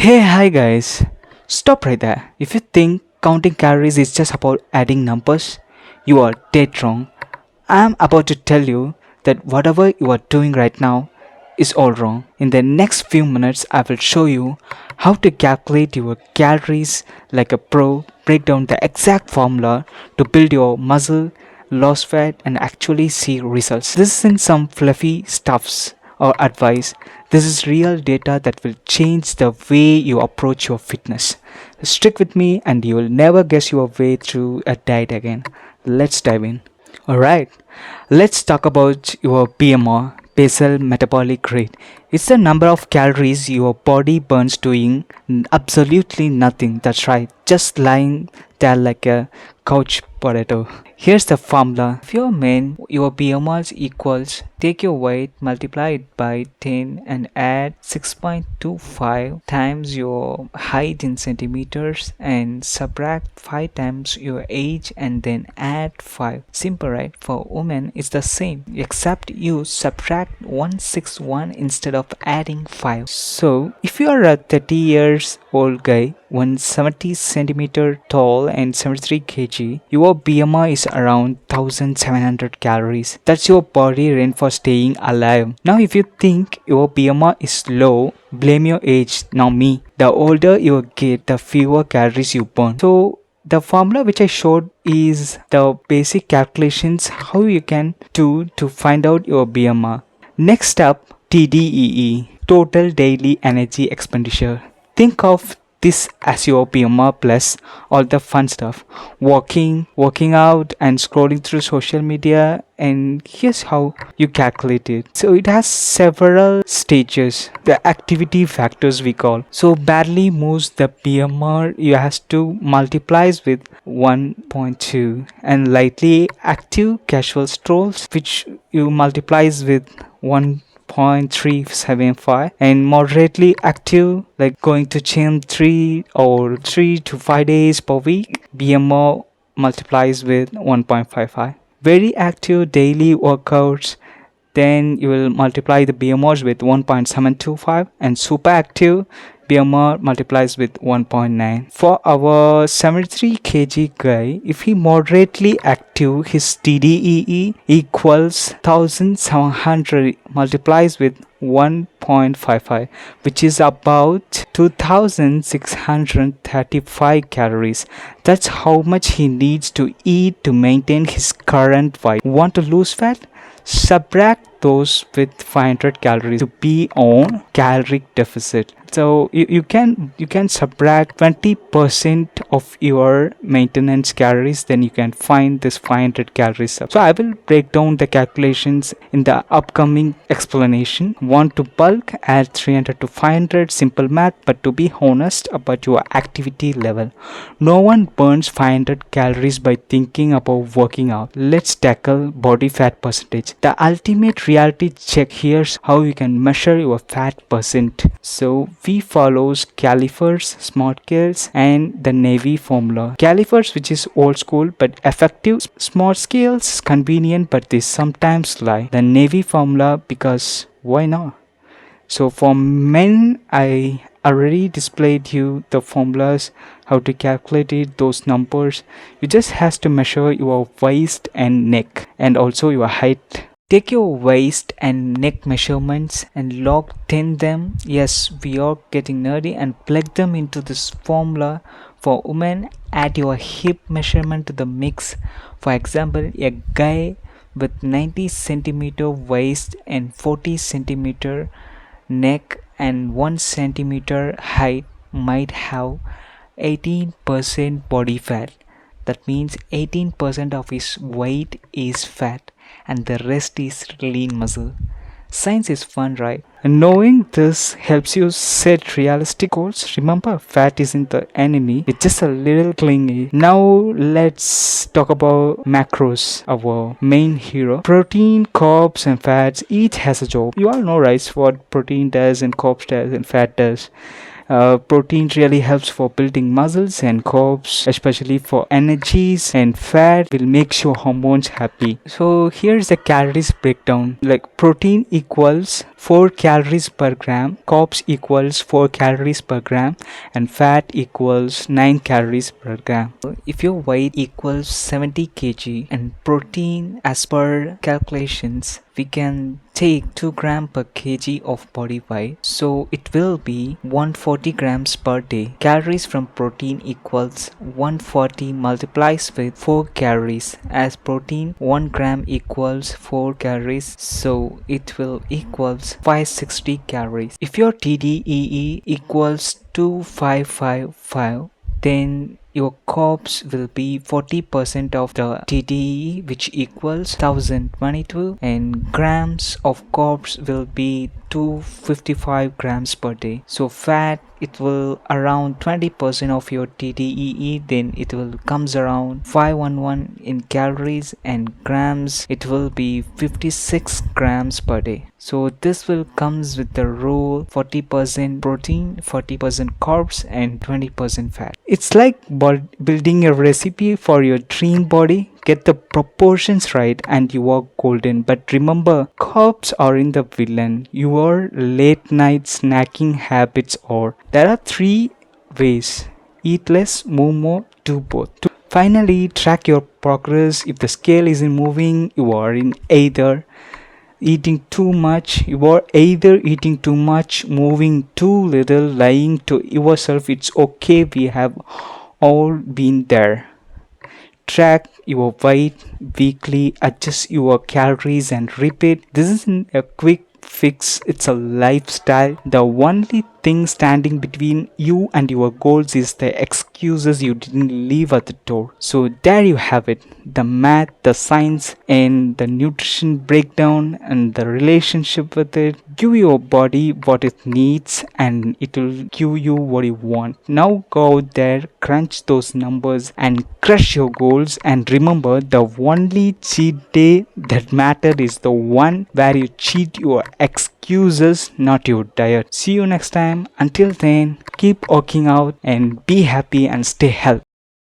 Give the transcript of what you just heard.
Hey, hi guys. Stop right there. If you think counting calories is just about adding numbers, you are dead wrong. I am about to tell you that whatever you are doing right now is all wrong. In the next few minutes, I will show you how to calculate your calories like a pro, break down the exact formula to build your muscle, lose fat, and actually see results. This isn't some fluffy stuffs or advice. This is real data that will change the way you approach your fitness. Stick with me and you will never guess your way through a diet again. Let's dive in. Alright, let's talk about your BMR, basal metabolic rate. It's the number of calories your body burns doing absolutely nothing. That's right, just lying there like a couch potato. Here's the formula. If you're men, your BMR equals take your weight, multiply it by 10 and add 6.25 times your height in centimeters and subtract 5 times your age and then add 5. Simple, right? For women, it's the same except you subtract 161 instead of adding 5. So if you are a 30 years old guy, 170 centimeter tall and 73 kg, your BMI is around 1700 calories. That's your body rent for staying alive. Now if you think your BMI is low, blame your age, not me. The older you get, the fewer calories you burn. So the formula which I showed is the basic calculations how you can do to find out your BMI. Next up, TDEE, total daily energy expenditure. Think of this as your BMR plus all the fun stuff, working out and scrolling through social media, and here's how you calculate it. So it has several stages, the activity factors we call. So barely moves the BMR, you have to multiplies with 1.2, and lightly active casual strolls which you multiplies with 1.375, and moderately active like going to gym 3 to 5 days per week, BMR multiplies with 1.55. Very active daily workouts, then you will multiply the BMRs with 1.725, and super active BMR multiplies with 1.9. For our 73 kg guy, if he moderately active, his TDEE equals 1700 multiplies with 1.55, which is about 2635 calories. That's how much he needs to eat to maintain his current weight. Want to lose fat? Subtract those with 500 calories to be on caloric deficit. So you can subtract 20% of your maintenance calories, then you can find this 500 calories. So I will break down the calculations in the upcoming explanation. Want to bulk? Add 300 to 500, simple math, but to be honest about your activity level, no one burns 500 calories by thinking about working out. Let's tackle body fat percentage. The ultimate reality check. Here's how you can measure your fat percent. So we follows calipers, smart scales, and the Navy formula. Calipers, which is old school but effective. Smart scales, convenient but they sometimes lie. The Navy formula, because why not? So for men, I already displayed you the formulas, how to calculate it, those numbers. You just has to measure your waist and neck and also your height. Take your waist and neck measurements and log 10 them. Yes, we are getting nerdy, and plug them into this formula. For women, add your hip measurement to the mix. For example, a guy with 90 centimeter waist and 40 centimeter neck and 1 centimeter height might have 18% body fat. That means 18% of his weight is fat and the rest is lean muscle. Science is fun, right? And knowing this helps you set realistic goals. Remember, fat isn't the enemy, it's just a little clingy. Now let's talk about macros, our main hero. Protein, carbs, and fats each has a job. You all know, right, what protein does and carbs does and fat does. Protein really helps for building muscles, and carbs especially for energies, and fat will make your hormones happy. So here's the calories breakdown. Like protein equals 4 calories per gram, carbs equals 4 calories per gram, and fat equals 9 calories per gram. If your weight equals 70 kg and protein as per calculations, we can take 2 gram per kg of body weight, so it will be 140 grams per day. Calories from protein equals 140 multiplies with 4 calories, as protein 1 gram equals 4 calories, so it will equals 560 calories. If your TDEE equals 2555, then your carbs will be 40% of the TDEE, which equals 1022, and grams of carbs will be 255 grams per day. So fat, it will around 20% of your TDEE, then it will comes around 511 in calories, and grams it will be 56 grams per day. So this will comes with the rule 40% protein, 40% carbs, and 20% fat. It's like building a recipe for your dream body. Get the proportions right and you are golden. But remember, carbs are in the villain. Your late night snacking habits are. There are 3 ways: eat less, move more, do both. Finally, track your progress. If the scale isn't moving, you are either eating too much, moving too little, lying to yourself. It's okay, we have all been there. Track your weight weekly, adjust your calories, and repeat. This isn't a quick fix, it's a lifestyle. The only thing standing between you and your goals is the excuses you didn't leave at the door. So there you have it, the math, the science, and the nutrition breakdown, and the relationship with it. Give your body what it needs and it will give you what you want. Now go out there, crunch those numbers, and crush your goals. And remember, the only cheat day that matters is the one where you cheat your excuses, not your diet. See you next time. Until then, keep working out and be happy and stay healthy.